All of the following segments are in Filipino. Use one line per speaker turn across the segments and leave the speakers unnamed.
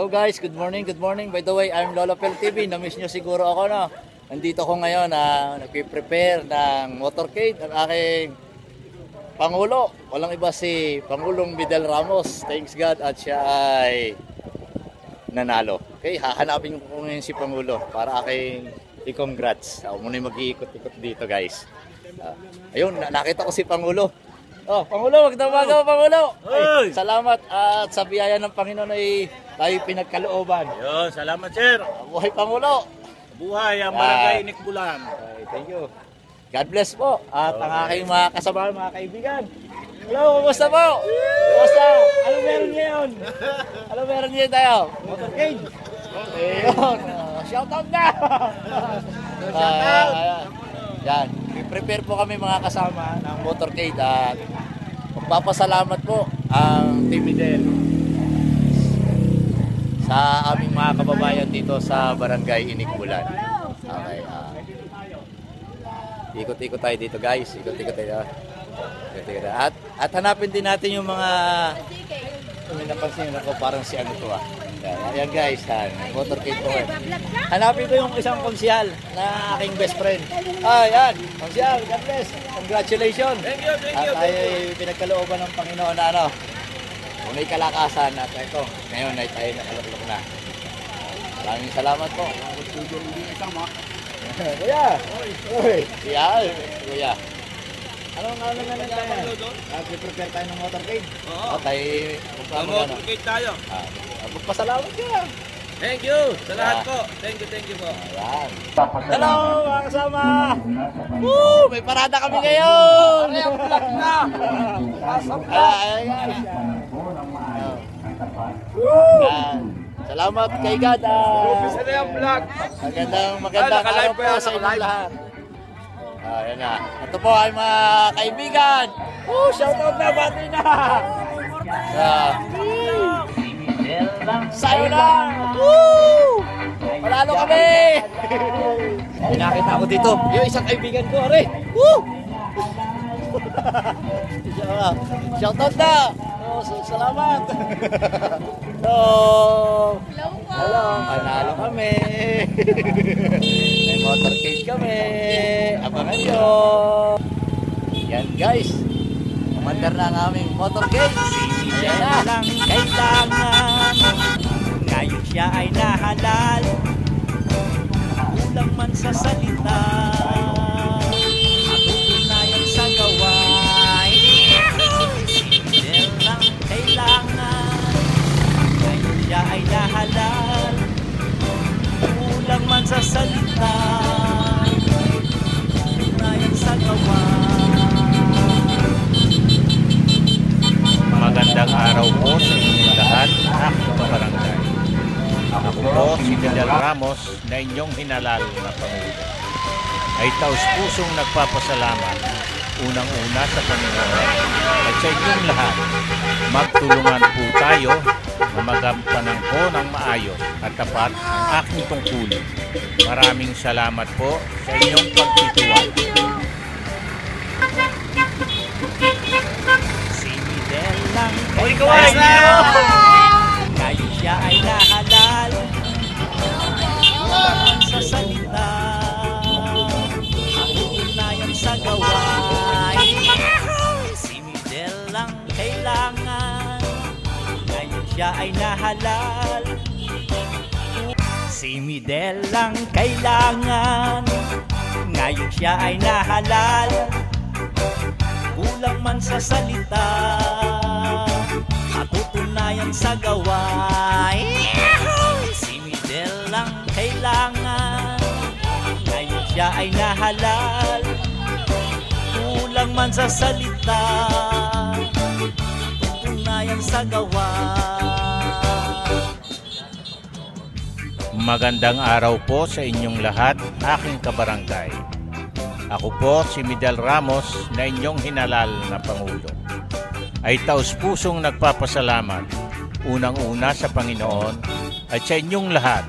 Hello guys, good morning, good morning. By the way, I'm Lolo Pel TV. Na-miss nyo siguro ako, no? Nandito ko ngayon na nagpiprepare ng motorcade ng aking Pangulo. Walang iba si Pangulong Fidel Ramos. Thanks God at siya ay nanalo. Okay, hahanapin ko ngayon si Pangulo para aking i-congrats. Ako muna yung mag-iikot-ikot dito guys. Ayun, nakita ko si Pangulo. Oh, Pangulo, magdamaga Pangulo. Ay, salamat at sa biyaya ng Panginoon ay tayo pinagkalooban.
Yo, salamat sir.
Buhay Pangulo.
Buhay ang Barangay Inikbulan.
Okay, thank you. God bless po. At ang aking mga kasama, mga kaibigan. Hello, kumusta po? Kumusta? Ano meron ngayon? Ano meron ngayon tayo? Motorcade. Ayun. Shoutout na! Shoutout! Yan. I-prepare po kami mga kasama ng motorcade at magpapasalamat po ang Team Fidel sa aming mga kababayan dito sa Barangay Inikbulan. Okay. Ikot-ikot tayo dito guys. Ikot-ikot tayo. At hanapin din natin yung mga may napansin ako parang si ano to Ayan guys, motorcade po. Hanapin ko yung isang konsyal na aking best friend. Ayan, konsyal, God bless. Congratulations.
Thank you, thank you.
At tayo ay pinagkalooban ng Panginoon na ano. Kung may kalakasan at ito, ngayon ay tayo nakaluklok na. Maraming salamat po. Kuya! Kuya! Anong na naman tayo? Prepare tayo ng motorcade.
Oo.
Tayo
motorcade tayo.
Magpasalamat ka.
Thank you sa lahat po. Thank you po.
Ayan. Hello mga kasama! Woo! May parada kami ngayon! Ayan. Salamat kay God. Magandang araw po sa inyong lahat. Ayan na. Ito po ay mga kaibigan. Shoutout na, bati na. Sa'yo na. Malalo kami. Pinakita ko dito. Yung isang kaibigan ko, are. Shoutout na. Salamat. Hello. Panalo kami. May motorcade kami. Abangan nyo. Yan guys. Kumandar na ang aming motorcade. Ayan na.
Lang kailangan. Ngayon siya ay nahalal. Kulang man sa salita. Matutunayan sa gawain. Fidel lang kailangan. Ngayon siya ay nahalal. Kulang man sa salita. Matutunayan sa gawain.
Magandang araw po sa inyong lahat, aking kabarangay. Ako po si Fidel Ramos na inyong hinalal na Pangulo. Ay taus-pusong nagpapasalamat unang-una sa Panginoon at sa inyong lahat. Magtulungan po tayo na magampanan ko ng maayos at tapat ang aking tungkulin. Maraming salamat po sa inyong pagtitiwala.
Fidel lang kailangan. Ngayon siya ay nahalal. Kulang sa salita. Matutunayan sa gawain. Si Fidel lang kailangan. Ngayon siya ay nahalal. Si Fidel lang kailangan. Ngayon siya ay nahalal. Kulang man sa salita, matutunayan sa gawain. Si Fidel lang kailangan. Ngayon siya ay nahalal. Kulang man sa salita, matutunayan sa gawain.
Magandang araw po sa inyong lahat, aking kabarangay. Ako po si Fidel Ramos na inyong hinalal na Pangulo. Ay taus-pusong nagpapasalamat unang-una sa Panginoon at sa inyong lahat.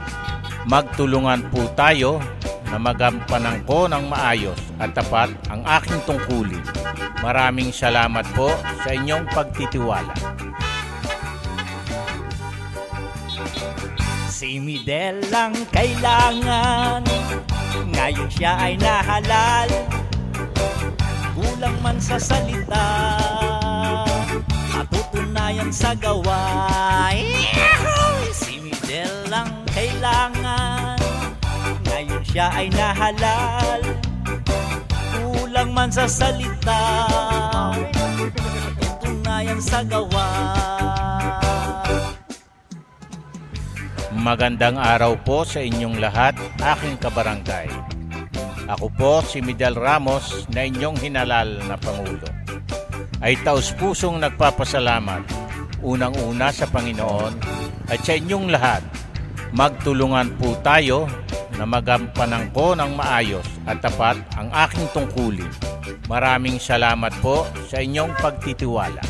Magtulungan po tayo na magampanan ko ng maayos at tapat ang aking tungkulin. Maraming salamat po sa inyong pagtitiwala.
Si Midel lang kailangan, ngayon siya ay nahalal. Kulang man sa salita, matutunayan sa gawa. Si Midel lang kailangan, ngayon siya ay nahalal. Kulang man sa salita, matutunayan sa gawa.
Magandang araw po sa inyong lahat, aking kabarangay. Ako po si Midel Ramos na inyong hinalal na Pangulo. Ay taus-pusong nagpapasalamat, unang-una sa Panginoon at sa inyong lahat. Magtulungan po tayo na magampanan ko ng maayos at tapat ang aking tungkulin. Maraming salamat po sa inyong pagtitiwala.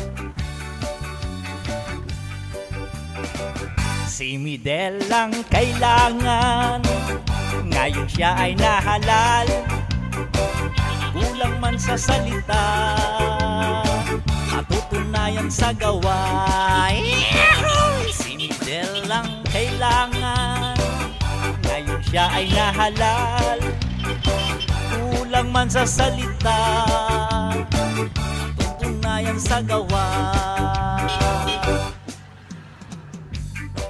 Si Midel lang kailangan, ngayon siya ay nahalal. Kulang man sa salita, matutunayan sa gawa. Si Midel lang kailangan, ngayon siya ay nahalal. Kulang man sa salita, matutunayan sa gawa.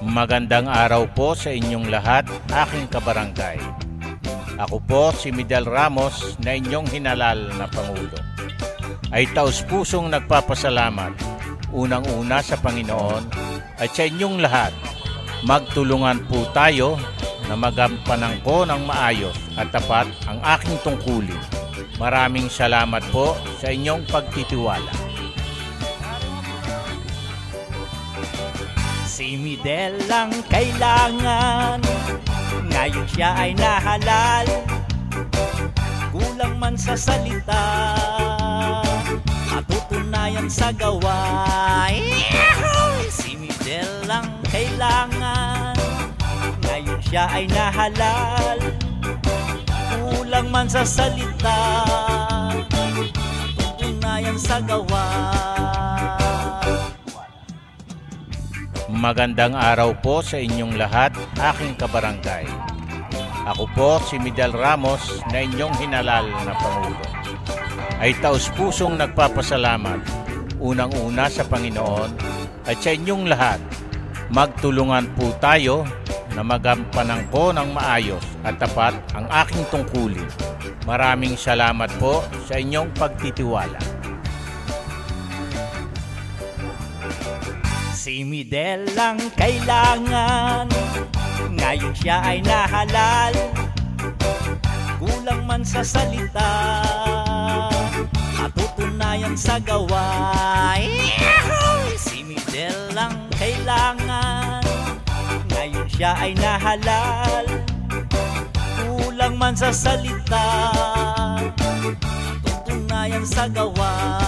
Magandang araw po sa inyong lahat, aking kabarangay. Ako po si Midel Ramos na inyong hinalal na Pangulo. Ay taus-pusong nagpapasalamat, unang-una sa Panginoon at sa inyong lahat. Magtulungan po tayo na magampanan ko ng maayos at tapat ang aking tungkulin. Maraming salamat po sa inyong pagtitiwala.
Si Midel lang kailangan, ngayon siya ay nahalal. Kulang man sa salita, matutunayan sa gawa. Si Midel lang kailangan, ngayon siya ay nahalal. Kulang man sa salita, matutunayan sa gawa.
Magandang araw po sa inyong lahat, aking kabarangay. Ako po si Midel Ramos na inyong hinalal na Pangulo. Ay taus-pusong nagpapasalamat, unang-una sa Panginoon at sa inyong lahat. Magtulungan po tayo na magampanan ko ng maayos at tapat ang aking tungkulin. Maraming salamat po sa inyong pagtitiwala.
Si Midel lang kailangan, ngayon siya ay nahalal. Kulang man sa salita, matutunayan sa gawa. Si Midel lang kailangan, ngayon siya ay nahalal. Kulang man sa salita, matutunayan sa gawa.